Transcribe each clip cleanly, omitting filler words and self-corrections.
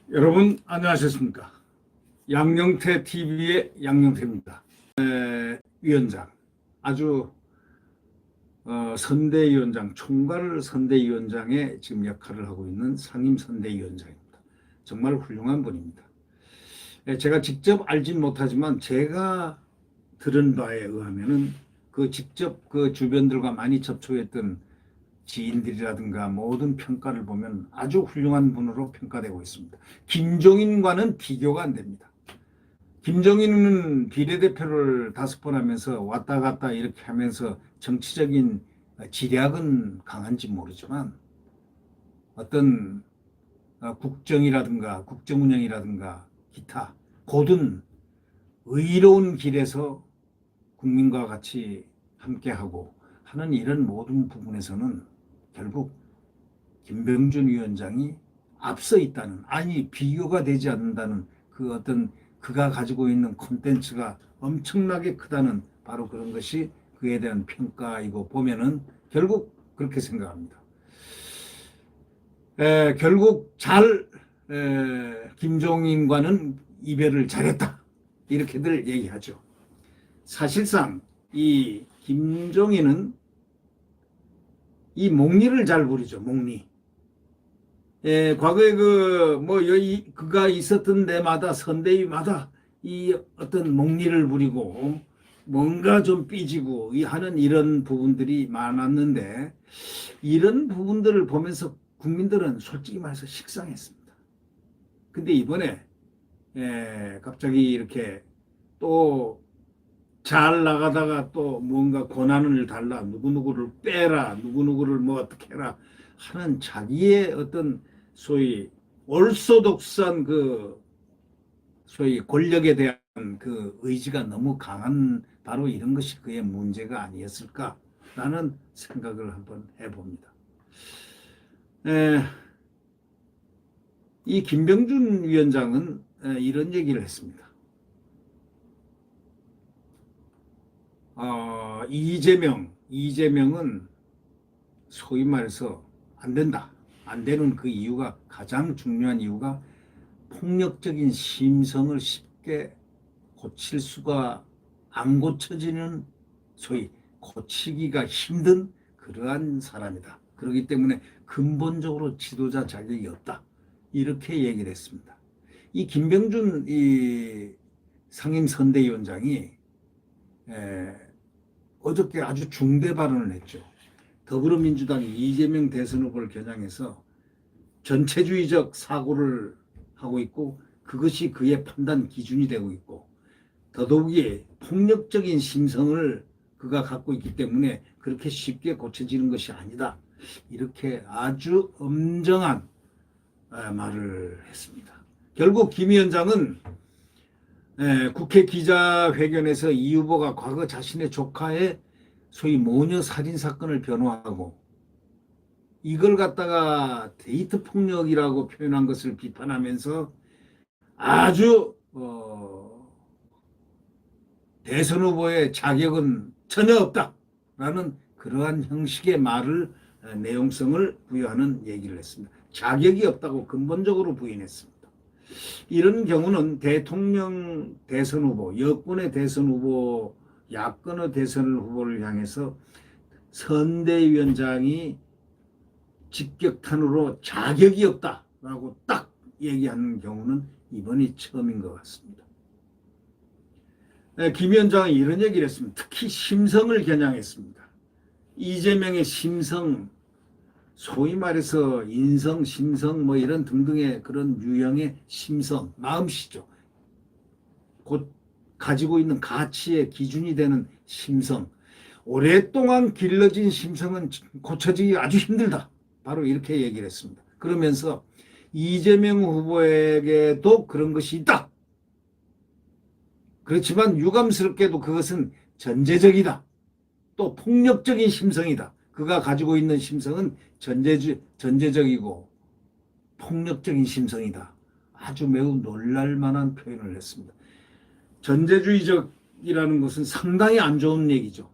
여러분 안녕하셨습니까? 양영태 TV의 양영태입니다. 위원장, 아주 선대위원장, 총괄 선대위원장의 지금 역할을 하고 있는 상임 선대위원장입니다. 정말 훌륭한 분입니다. 제가 직접 알진 못하지만 제가 들은 바에 의하면은 직접 주변들과 많이 접촉했던 지인들이라든가 모든 평가를 보면 아주 훌륭한 분으로 평가되고 있습니다. 김종인과는 비교가 안 됩니다. 김종인은 비례대표를 5번 하면서 왔다 갔다 이렇게 하면서 정치적인 지략은 강한지 모르지만 어떤 국정이라든가 국정운영이라든가 기타 고든 의로운 길에서 국민과 같이 함께하고 하는 이런 모든 부분에서는 결국 김병준 위원장이 앞서 있다는, 아니 비교가 되지 않는다는 그가 가지고 있는 콘텐츠가 엄청나게 크다는 바로 그런 것이 그에 대한 평가이고 보면은 결국 그렇게 생각합니다. 결국 김종인과는 이별을 잘했다 이렇게들 얘기하죠. 사실상 이 김종인은 이 목리를 잘 부리죠. 목리. 과거에 그가 있었던 데마다 선대위마다 이 어떤 목리를 부리고 뭔가 좀 삐지고 하는 이런 부분들이 많았는데 이런 부분들을 보면서 국민들은 솔직히 말해서 식상했습니다. 근데 이번에 갑자기 이렇게 또 잘 나가다가 또 뭔가 권한을 달라, 누구누구를 빼라, 누구누구를 뭐 어떻게 해라 하는 자기의 어떤 소위 올소독스한 소위 권력에 대한 의지가 너무 강한 바로 이런 것이 그의 문제가 아니었을까라는 생각을 한번 해봅니다. 이 김병준 위원장은 이런 얘기를 했습니다. 이재명은 소위 말해서 안 된다. 안 되는 그 이유가, 가장 중요한 이유가 폭력적인 심성을 쉽게 고칠 수가 안 고쳐지는, 소위 고치기가 힘든 그러한 사람이다. 그렇기 때문에 근본적으로 지도자 자격이 없다. 이렇게 얘기를 했습니다. 이 김병준 상임선대위원장이 어저께 아주 중대 발언을 했죠. 더불어민주당이 이재명 대선 후보를 겨냥해서 전체주의적 사고를 하고 있고 그것이 그의 판단 기준이 되고 있고 더더욱이 폭력적인 심성을 그가 갖고 있기 때문에 그렇게 쉽게 고쳐지는 것이 아니다. 이렇게 아주 엄정한 말을 했습니다. 결국 김 위원장은 국회 기자회견에서 이 후보가 과거 자신의 조카의 소위 모녀 살인 사건을 변호하고 이걸 갖다가 데이트 폭력이라고 표현한 것을 비판하면서 아주 대선 후보의 자격은 전혀 없다라는 그러한 형식의 말을 내용성을 부여하는 얘기를 했습니다. 자격이 없다고 근본적으로 부인했습니다. 이런 경우는 대통령 대선 후보, 여권의 대선 후보, 야권의 대선 후보를 향해서 선대위원장이 직격탄으로 자격이 없다라고 딱 얘기하는 경우는 이번이 처음인 것 같습니다. 김 위원장이 이런 얘기를 했습니다. 특히 심성을 겨냥했습니다. 이재명의 심성, 소위 말해서 인성, 심성 뭐 이런 등등의 그런 유형의 심성, 마음씨죠. 곧 가지고 있는 가치의 기준이 되는 심성, 오랫동안 길러진 심성은 고쳐지기 아주 힘들다. 바로 이렇게 얘기를 했습니다. 그러면서 이재명 후보에게도 그런 것이 있다. 그렇지만 유감스럽게도 그것은 전제적이다. 또 폭력적인 심성이다. 그가 가지고 있는 심성은 전제적이고 폭력적인 심성이다. 아주 매우 놀랄만한 표현을 했습니다. 전제주의적이라는 것은 상당히 안 좋은 얘기죠.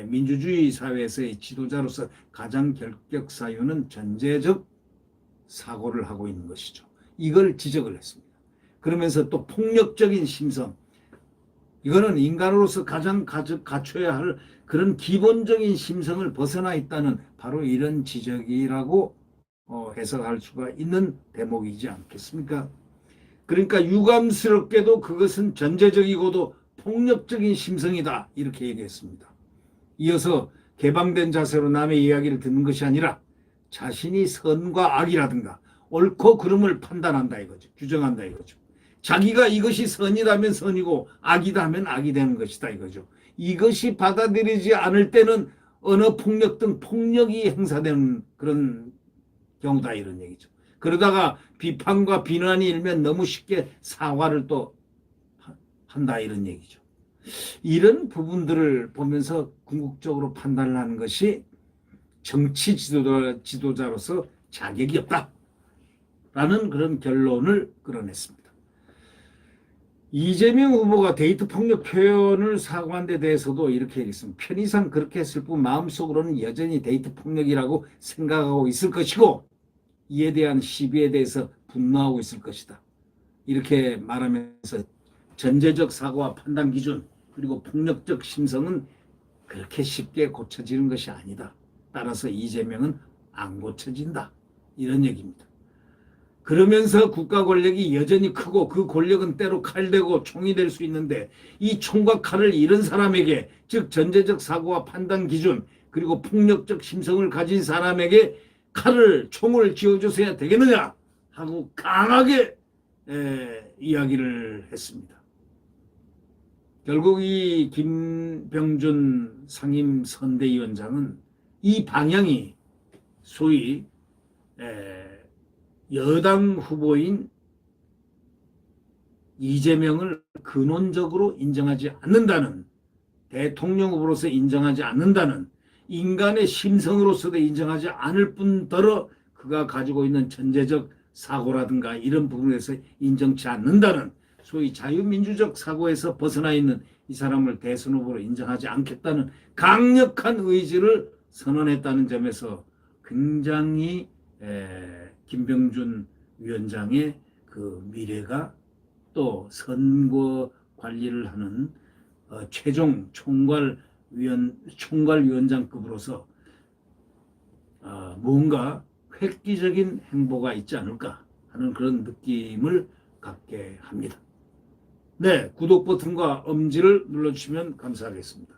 민주주의 사회에서의 지도자로서 가장 결격 사유는 전제적 사고를 하고 있는 것이죠. 이걸 지적을 했습니다. 그러면서 또 폭력적인 심성, 이거는 인간으로서 가장 갖춰야 할 그런 기본적인 심성을 벗어나 있다는 바로 이런 지적이라고 해석할 수가 있는 대목이지 않겠습니까? 그러니까 유감스럽게도 그것은 전제적이고도 폭력적인 심성이다, 이렇게 얘기했습니다. 이어서 개방된 자세로 남의 이야기를 듣는 것이 아니라 자신이 선과 악이라든가 옳고 그름을 판단한다 이거죠. 규정한다 이거죠. 자기가 이것이 선이라면 선이고 악이라면 악이 되는 것이다 이거죠. 이것이 받아들이지 않을 때는 언어 폭력 등 폭력이 행사되는 그런 경우다 이런 얘기죠. 그러다가 비판과 비난이 일면 너무 쉽게 사과를 또 한다 이런 얘기죠. 이런 부분들을 보면서 궁극적으로 판단을 하는 것이 정치 지도자로서 자격이 없다라는 그런 결론을 끌어냈습니다. 이재명 후보가 데이트 폭력 표현을 사과한 데 대해서도 이렇게 얘기했습니다. 편의상 그렇게 했을 뿐 마음속으로는 여전히 데이트 폭력이라고 생각하고 있을 것이고 이에 대한 시비에 대해서 분노하고 있을 것이다. 이렇게 말하면서 전제적 사고와 판단 기준 그리고 폭력적 심성은 그렇게 쉽게 고쳐지는 것이 아니다. 따라서 이재명은 안 고쳐진다. 이런 얘기입니다. 그러면서 국가 권력이 여전히 크고 그 권력은 때로 칼되고 총이 될 수 있는데 이 총과 칼을 잃은 사람에게 즉 전제적 사고와 판단 기준 그리고 폭력적 심성을 가진 사람에게 총을 쥐어줘야 되겠느냐 하고 강하게 이야기를 했습니다. 결국 이 김병준 상임선대위원장은 이 방향이 소위 여당 후보인 이재명을 근원적으로 인정하지 않는다는, 대통령 후보로서 인정하지 않는다는, 인간의 심성으로서도 인정하지 않을 뿐더러 그가 가지고 있는 전제적 사고라든가 이런 부분에서 인정치 않는다는 소위 자유민주적 사고에서 벗어나 있는 이 사람을 대선 후보로 인정하지 않겠다는 강력한 의지를 선언했다는 점에서 굉장히 김병준 위원장의 그 미래가 또 선거 관리를 하는 최종 총괄위원장급으로서 뭔가 획기적인 행보가 있지 않을까 하는 그런 느낌을 갖게 합니다. 네, 구독 버튼과 엄지를 눌러주시면 감사하겠습니다.